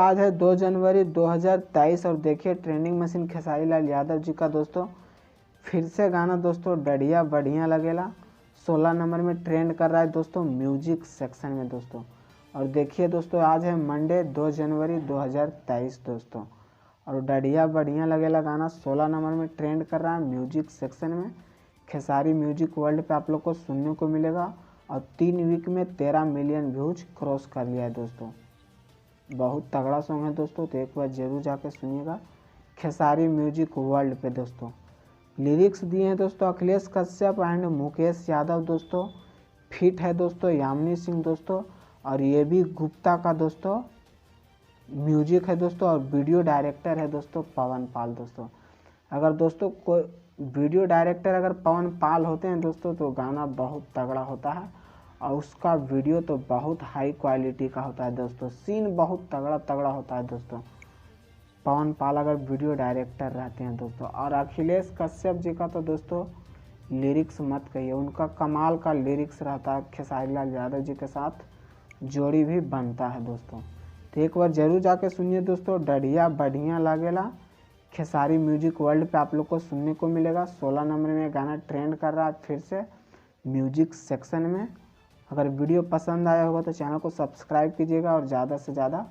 आज है 2 जनवरी 2023 और देखिए ट्रेंडिंग मशीन खेसारी लाल यादव जी का दोस्तों फिर से गाना दोस्तों डढ़िया बढ़िया लगेला 16 नंबर में ट्रेंड कर रहा है दोस्तों म्यूजिक सेक्शन में दोस्तों। और देखिए दोस्तों आज है मंडे 2 जनवरी 2023 दोस्तों और डढ़िया बढ़िया लगेला गाना 16 नंबर में ट्रेंड कर रहा है म्यूजिक सेक्शन में। खेसारी म्यूजिक वर्ल्ड पे आप लोग को सुनने को मिलेगा और 3 वीक में 13 मिलियन व्यूज क्रॉस कर लिया है दोस्तों। बहुत तगड़ा सॉन्ग है दोस्तों, तो एक बार जरूर जाके सुनिएगा खेसारी म्यूजिक वर्ल्ड पे दोस्तों। लिरिक्स दिए हैं दोस्तों अखिलेश कश्यप एंड मुकेश यादव दोस्तों। फिट है दोस्तों यामिनी सिंह दोस्तों और ये भी गुप्ता का दोस्तों म्यूजिक है दोस्तों और वीडियो डायरेक्टर है दोस्तों पवन पाल दोस्तों। अगर दोस्तों कोई वीडियो डायरेक्टर अगर पवन पाल होते हैं दोस्तों तो गाना बहुत तगड़ा होता है और उसका वीडियो तो बहुत हाई क्वालिटी का होता है दोस्तों। सीन बहुत तगड़ा होता है दोस्तों। पवन पाल अगर वीडियो डायरेक्टर रहते हैं दोस्तों। और अखिलेश कश्यप जी का तो दोस्तों लिरिक्स मत कहिए, उनका कमाल का लिरिक्स रहता है। खेसारी लाल यादव जी के साथ जोड़ी भी बनता है दोस्तों। तो एक बार जरूर जाके सुनिए दोस्तों डढ़िया बढ़िया लागेला खेसारी म्यूजिक वर्ल्ड पे आप लोग को सुनने को मिलेगा। 16 नंबर में गाना ट्रेंड कर रहा है फिर से म्यूजिक सेक्शन में। अगर वीडियो पसंद आया होगा तो चैनल को सब्सक्राइब कीजिएगा और ज़्यादा से ज़्यादा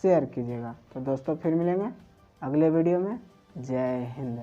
शेयर कीजिएगा। तो दोस्तों फिर मिलेंगे अगले वीडियो में। जय हिंद।